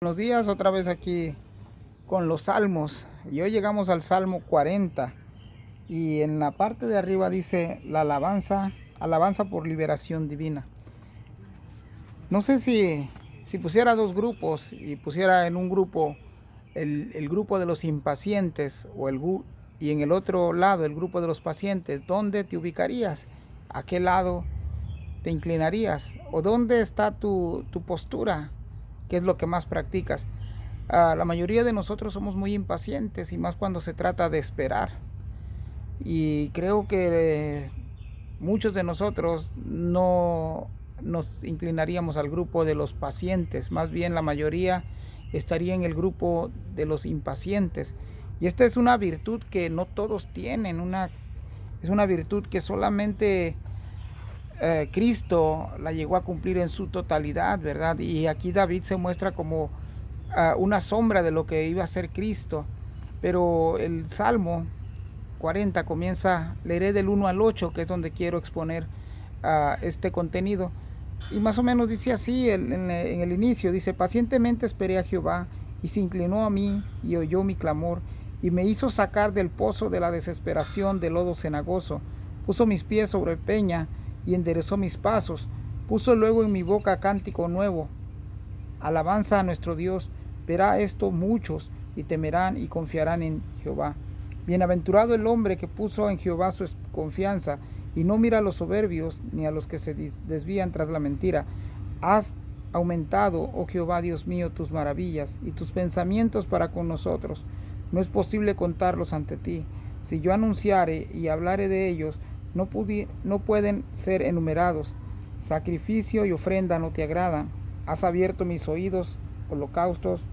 Buenos días, otra vez aquí con los salmos. Y hoy llegamos al Salmo 40. Y en la parte de arriba dice la alabanza, alabanza por liberación divina. No sé si pusiera dos grupos y pusiera en un grupo el grupo de los impacientes y en el otro lado el grupo de los pacientes, ¿dónde te ubicarías? ¿A qué lado te inclinarías? ¿O dónde está tu postura? ¿Qué es lo que más practicas? La mayoría de nosotros somos muy impacientes y más cuando se trata de esperar. Y creo que muchos de nosotros no nos inclinaríamos al grupo de los pacientes, más bien la mayoría estaría en el grupo de los impacientes. Y esta es una virtud que no todos tienen, es una virtud que solamente Cristo la llegó a cumplir en su totalidad, ¿verdad? Y aquí David se muestra como una sombra de lo que iba a ser Cristo. Pero el Salmo 40 comienza, leeré del 1 al 8, que es donde quiero exponer este contenido. Y más o menos dice así en el inicio, dice, pacientemente esperé a Jehová y se inclinó a mí y oyó mi clamor y me hizo sacar del pozo de la desesperación del lodo cenagoso. Puso mis pies sobre peña y enderezó mis pasos. Puso luego en mi boca cántico nuevo, alabanza a nuestro Dios. Verá esto muchos y temerán y confiarán en Jehová. Bienaventurado el hombre que puso en Jehová su confianza y no mira a los soberbios ni a los que se desvían tras la mentira. Has aumentado, oh Jehová Dios mío, tus maravillas y tus pensamientos para con nosotros. No es posible contarlos ante ti. Si yo anunciare y hablare de ellos, no pueden ser enumerados. Sacrificio y ofrenda no te agradan. Has abierto mis oídos, holocaustos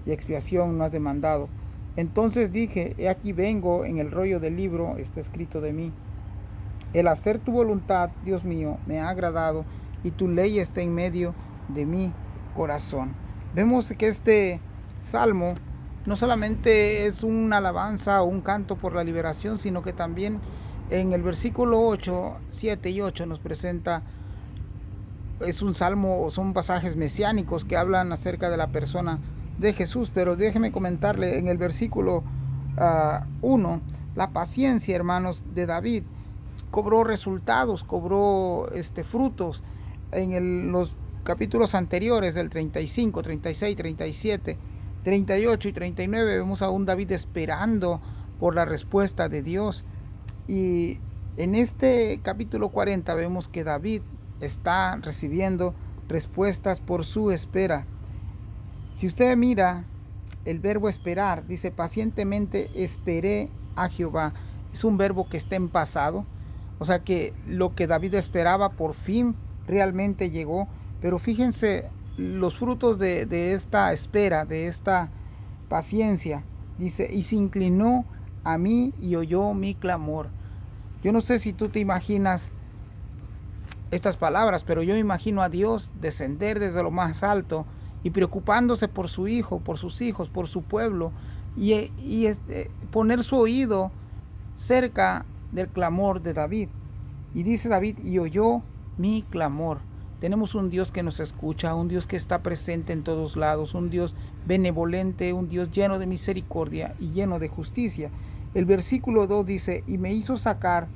y expiación no has demandado. Entonces dije, he aquí vengo, en el rollo del libro está escrito de mí. El hacer tu voluntad, Dios mío, me ha agradado y tu ley está en medio de mi corazón. Vemos que este salmo no solamente es una alabanza o un canto por la liberación, sino que también en el versículo 8, 7 y 8 nos presenta, es un salmo, son pasajes mesiánicos que hablan acerca de la persona de Jesús. Pero déjeme comentarle en el versículo 1, la paciencia, hermanos, de David cobró resultados, cobró frutos. En los capítulos anteriores, del 35, 36, 37, 38 y 39, vemos a un David esperando por la respuesta de Dios. Y en este capítulo 40 vemos que David está recibiendo respuestas por su espera. Si usted mira el verbo esperar, dice pacientemente esperé a Jehová. Es un verbo que está en pasado. O sea que lo que David esperaba por fin realmente llegó. Pero fíjense los frutos de esta espera, de esta paciencia. Dice, y se inclinó a mí y oyó mi clamor. Yo no sé si tú te imaginas estas palabras, pero yo me imagino a Dios descender desde lo más alto y preocupándose por su hijo, por sus hijos, por su pueblo, y poner su oído cerca del clamor de David. Y dice David, y oyó mi clamor. Tenemos un Dios que nos escucha, un Dios que está presente en todos lados, un Dios benevolente, un Dios lleno de misericordia y lleno de justicia. El versículo 2 dice, y me hizo sacar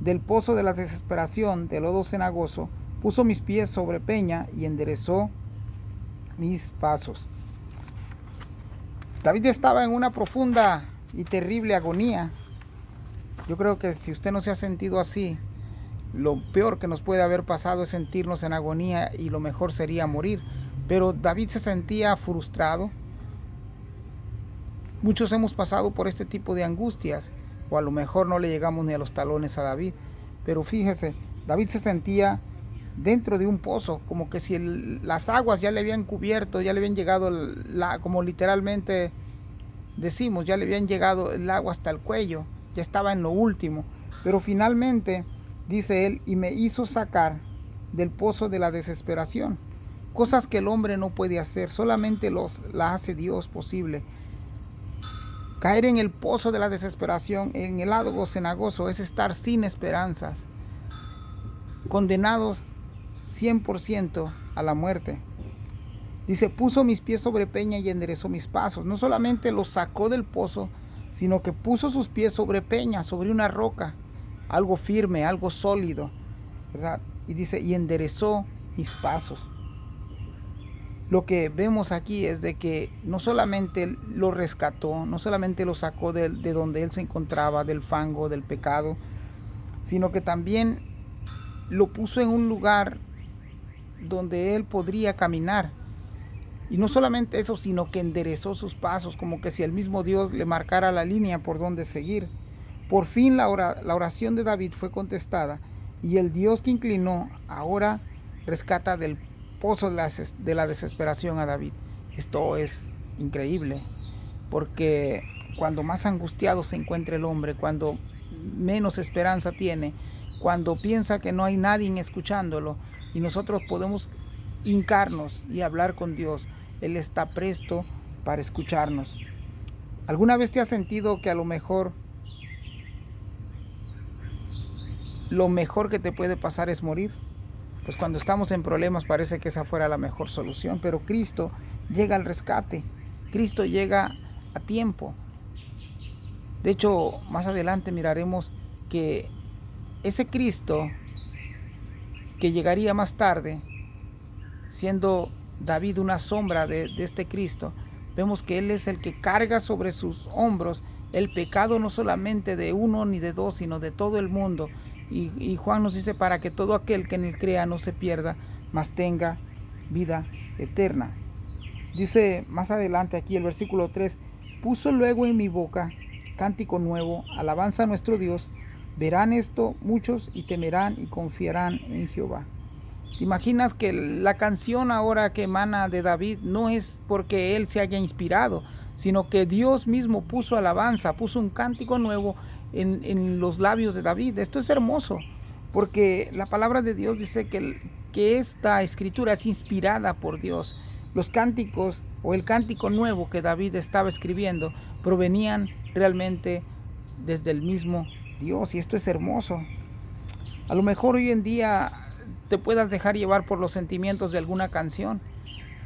del pozo de la desesperación, del lodo cenagoso, puso mis pies sobre peña y enderezó mis pasos. David estaba en una profunda y terrible agonía. Yo creo que si usted no se ha sentido así, lo peor que nos puede haber pasado es sentirnos en agonía y lo mejor sería morir. Pero David se sentía frustrado. Muchos hemos pasado por este tipo de angustias, o a lo mejor no le llegamos ni a los talones a David. Pero fíjese, David se sentía dentro de un pozo, como que si las aguas ya le habían cubierto, ya le habían llegado, como literalmente decimos, ya le habían llegado el agua hasta el cuello, ya estaba en lo último. Pero finalmente, dice él, y me hizo sacar del pozo de la desesperación. Cosas que el hombre no puede hacer, solamente las hace Dios posible. Caer en el pozo de la desesperación, en el lodo cenagoso, es estar sin esperanzas, condenados 100% a la muerte. Dice, puso mis pies sobre peña y enderezó mis pasos. No solamente los sacó del pozo, sino que puso sus pies sobre peña, sobre una roca, algo firme, algo sólido, ¿verdad? Y dice, y enderezó mis pasos. Lo que vemos aquí es de que no solamente lo rescató, no solamente lo sacó de donde él se encontraba, del fango, del pecado, sino que también lo puso en un lugar donde él podría caminar. Y no solamente eso, sino que enderezó sus pasos, como que si el mismo Dios le marcara la línea por donde seguir. Por fin la oración de David fue contestada, y el Dios que inclinó ahora rescata del pozo de la desesperación a David. Esto es increíble, porque cuando más angustiado se encuentra el hombre, cuando menos esperanza tiene, cuando piensa que no hay nadie escuchándolo, y nosotros podemos hincarnos y hablar con Dios, Él está presto para escucharnos. ¿Alguna vez te has sentido que a lo mejor que te puede pasar es morir? Pues cuando estamos en problemas parece que esa fuera la mejor solución, pero Cristo llega al rescate, Cristo llega a tiempo. De hecho, más adelante miraremos que ese Cristo que llegaría más tarde, siendo David una sombra de este Cristo, vemos que Él es el que carga sobre sus hombros el pecado no solamente de uno ni de dos, sino de todo el mundo. Y Juan nos dice, para que todo aquel que en él crea no se pierda, mas tenga vida eterna. Dice más adelante aquí el versículo 3, puso luego en mi boca cántico nuevo, alabanza a nuestro Dios. Verán esto muchos y temerán y confiarán en Jehová. ¿Te imaginas que la canción ahora que emana de David no es porque él se haya inspirado, sino que Dios mismo puso alabanza, puso un cántico nuevo en los labios de David? Esto es hermoso, porque la palabra de Dios dice que esta escritura es inspirada por Dios. Los cánticos o el cántico nuevo que David estaba escribiendo provenían realmente desde el mismo Dios, y esto es hermoso. A lo mejor hoy en día te puedas dejar llevar por los sentimientos de alguna canción,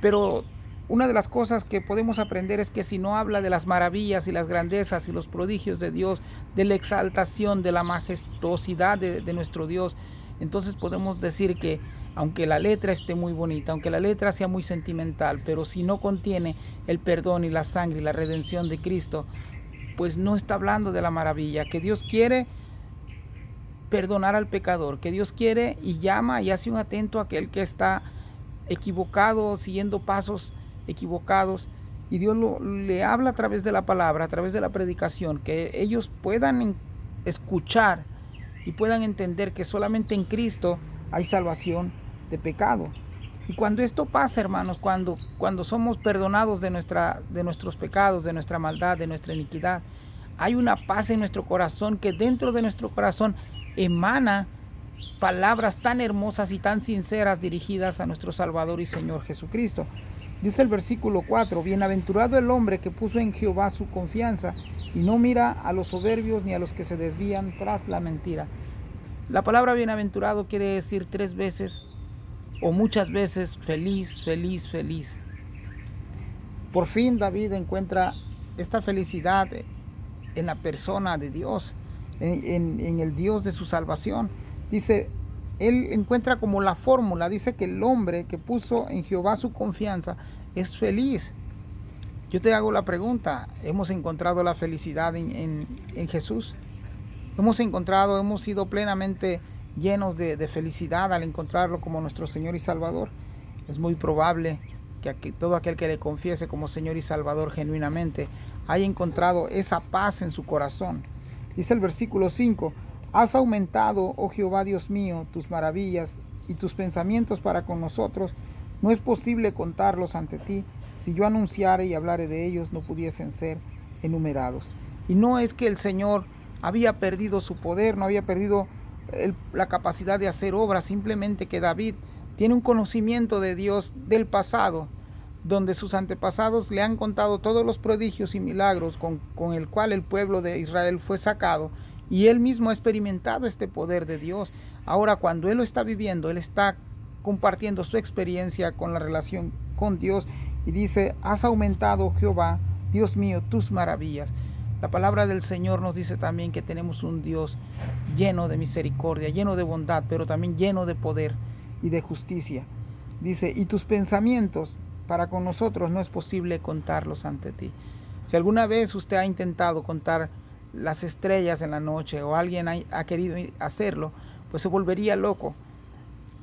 pero una de las cosas que podemos aprender es que si no habla de las maravillas y las grandezas y los prodigios de Dios, de la exaltación, de la majestuosidad de nuestro Dios, entonces podemos decir que aunque la letra esté muy bonita, aunque la letra sea muy sentimental, pero si no contiene el perdón y la sangre y la redención de Cristo, pues no está hablando de la maravilla, que Dios quiere perdonar al pecador, que Dios quiere y llama y hace un atento a aquel que está equivocado, siguiendo pasos equivocados, y Dios le habla a través de la palabra, a través de la predicación, que ellos puedan escuchar y puedan entender que solamente en Cristo hay salvación de pecado. Y cuando esto pasa, hermanos, cuando somos perdonados de nuestros pecados, de nuestra maldad, de nuestra iniquidad, hay una paz en nuestro corazón, que dentro de nuestro corazón emana palabras tan hermosas y tan sinceras dirigidas a nuestro Salvador y Señor Jesucristo. Dice el versículo 4, bienaventurado el hombre que puso en Jehová su confianza y no mira a los soberbios ni a los que se desvían tras la mentira. La palabra bienaventurado quiere decir 3 veces o muchas veces feliz, feliz, feliz. Por fin David encuentra esta felicidad en la persona de Dios, en el Dios de su salvación. Dice, él encuentra como la fórmula, dice que el hombre que puso en Jehová su confianza es feliz. Yo te hago la pregunta, ¿hemos encontrado la felicidad en Jesús? Hemos sido plenamente llenos de felicidad al encontrarlo como nuestro Señor y Salvador. Es muy probable que todo aquel que le confiese como Señor y Salvador genuinamente haya encontrado esa paz en su corazón. Dice el versículo 5, has aumentado, oh Jehová Dios mío, tus maravillas y tus pensamientos para con nosotros. No es posible contarlos ante ti. Si yo anunciare y hablare de ellos, no pudiesen ser enumerados. Y no es que el Señor había perdido su poder, no había perdido la capacidad de hacer obras, simplemente que David tiene un conocimiento de Dios del pasado, donde sus antepasados le han contado todos los prodigios y milagros con el cual el pueblo de Israel fue sacado, y él mismo ha experimentado este poder de Dios. Ahora, cuando él lo está viviendo, él está compartiendo su experiencia con la relación con Dios y dice, has aumentado, Jehová, Dios mío, tus maravillas. La palabra del Señor nos dice también que tenemos un Dios lleno de misericordia, lleno de bondad, pero también lleno de poder y de justicia. Dice, y tus pensamientos para con nosotros no es posible contarlos ante ti. Si alguna vez usted ha intentado contar las estrellas en la noche o alguien ha querido hacerlo, pues se volvería loco.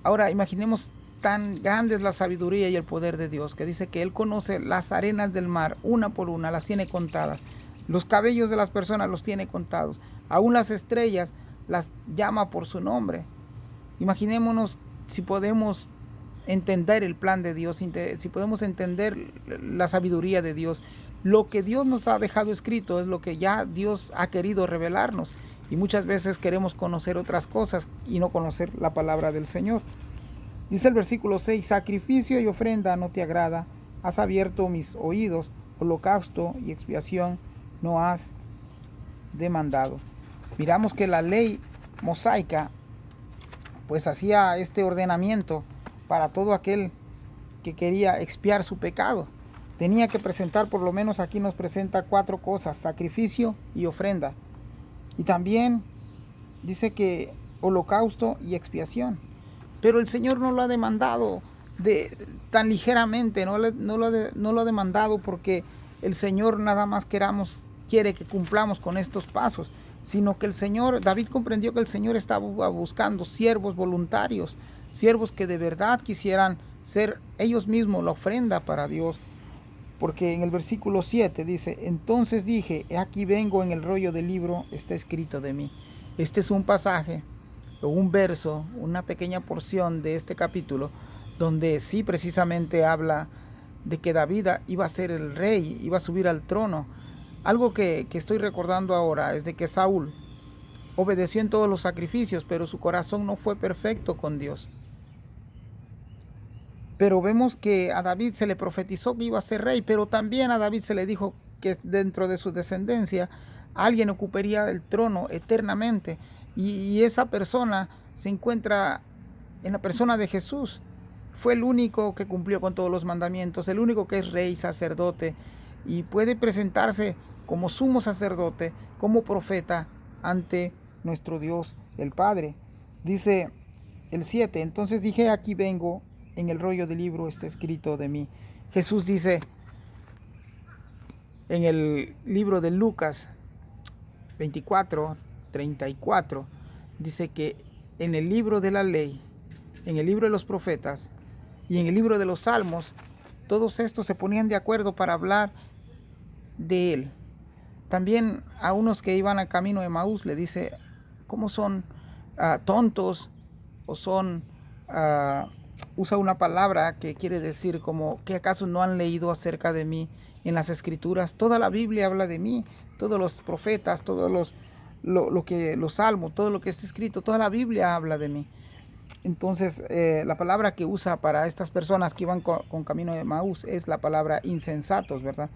Ahora imaginemos tan grande es la sabiduría y el poder de Dios, que dice que Él conoce las arenas del mar, una por una, las tiene contadas. Los cabellos de las personas los tiene contados. Aún las estrellas las llama por su nombre. Imaginémonos si podemos entender el plan de Dios, si podemos entender la sabiduría de Dios. Lo que Dios nos ha dejado escrito es lo que ya Dios ha querido revelarnos. Y muchas veces queremos conocer otras cosas y no conocer la palabra del Señor. Dice el versículo 6, sacrificio y ofrenda no te agrada, has abierto mis oídos, holocausto y expiación no has demandado. Miramos que la ley mosaica pues hacía este ordenamiento para todo aquel que quería expiar su pecado. Tenía que presentar, por lo menos aquí nos presenta 4 cosas, sacrificio y ofrenda. Y también dice que holocausto y expiación. Pero el Señor no lo ha demandado tan ligeramente, no lo ha demandado porque el Señor nada más quiere que cumplamos con estos pasos, sino que el Señor, David comprendió que el Señor estaba buscando siervos voluntarios, siervos que de verdad quisieran ser ellos mismos la ofrenda para Dios. Porque en el versículo 7 dice, entonces dije, he aquí vengo, en el rollo del libro está escrito de mí. Este es un pasaje, o un verso, una pequeña porción de este capítulo, donde sí precisamente habla de que David iba a ser el rey, iba a subir al trono. Algo que estoy recordando ahora es de que Saúl obedeció en todos los sacrificios, pero su corazón no fue perfecto con Dios. Pero vemos que a David se le profetizó que iba a ser rey, pero también a David se le dijo que dentro de su descendencia alguien ocuparía el trono eternamente. Y esa persona se encuentra en la persona de Jesús. Fue el único que cumplió con todos los mandamientos, el único que es rey, sacerdote, y puede presentarse como sumo sacerdote, como profeta ante nuestro Dios el Padre. Dice el 7, entonces dije, aquí vengo, en el rollo del libro está escrito de mí. Jesús dice en el libro de Lucas 24:34, dice que en el libro de la ley, en el libro de los profetas y en el libro de los salmos, todos estos se ponían de acuerdo para hablar de él. También a unos que iban a camino de Emaús le dice, ¿cómo son tontos? O son, usa una palabra que quiere decir como, ¿que acaso no han leído acerca de mí en las escrituras? Toda la Biblia habla de mí, todos los profetas, todos los salmos, todo lo que está escrito, toda la Biblia habla de mí. Entonces la palabra que usa para estas personas que iban con camino de Emaús es la palabra insensatos, ¿verdad?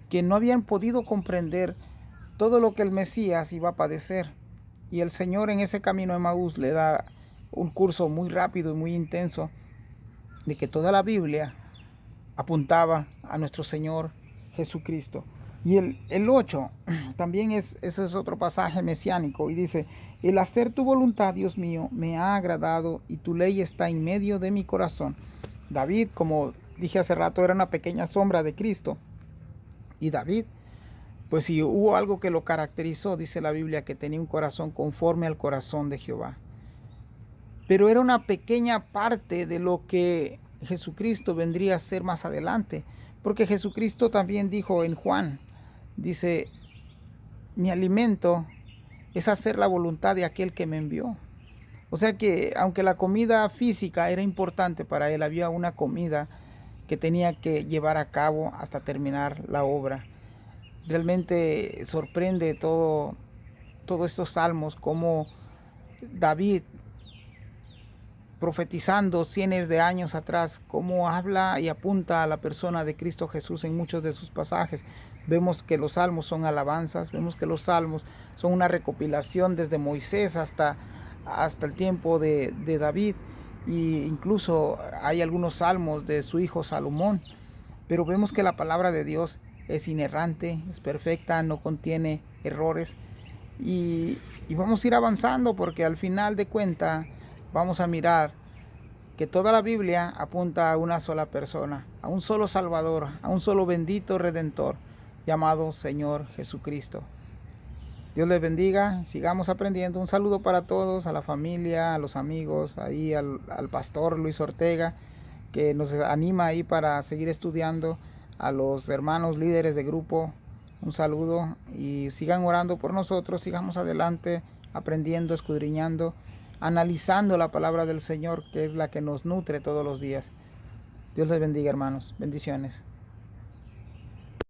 Que no habían podido comprender todo lo que el Mesías iba a padecer. Y el Señor en ese camino de Emaús le da un curso muy rápido y muy intenso de que toda la Biblia apuntaba a nuestro Señor Jesucristo. Y el 8 también ese es otro pasaje mesiánico y dice, el hacer tu voluntad, Dios mío, me ha agradado y tu ley está en medio de mi corazón. David, como dije hace rato, era una pequeña sombra de Cristo. Y David, pues si hubo algo que lo caracterizó, dice la Biblia, que tenía un corazón conforme al corazón de Jehová. Pero era una pequeña parte de lo que Jesucristo vendría a ser más adelante. Porque Jesucristo también dijo en Juan, dice, mi alimento es hacer la voluntad de aquel que me envió. O sea que aunque la comida física era importante para él, había una comida que tenía que llevar a cabo hasta terminar la obra. Realmente sorprende todos estos salmos, como David, profetizando cientos de años atrás, cómo habla y apunta a la persona de Cristo Jesús en muchos de sus pasajes. Vemos que los salmos son alabanzas, vemos que los salmos son una recopilación desde Moisés hasta el tiempo de David. y incluso hay algunos salmos de su hijo Salomón, pero vemos que la palabra de Dios es inerrante, es perfecta, no contiene errores y vamos a ir avanzando porque al final de cuentas vamos a mirar que toda la Biblia apunta a una sola persona, a un solo Salvador, a un solo bendito Redentor llamado Señor Jesucristo. Dios les bendiga, sigamos aprendiendo. Un saludo para todos, a la familia, a los amigos, ahí al pastor Luis Ortega, que nos anima ahí para seguir estudiando, a los hermanos líderes de grupo, un saludo y sigan orando por nosotros, sigamos adelante, aprendiendo, escudriñando, analizando la palabra del Señor, que es la que nos nutre todos los días. Dios les bendiga, hermanos. Bendiciones.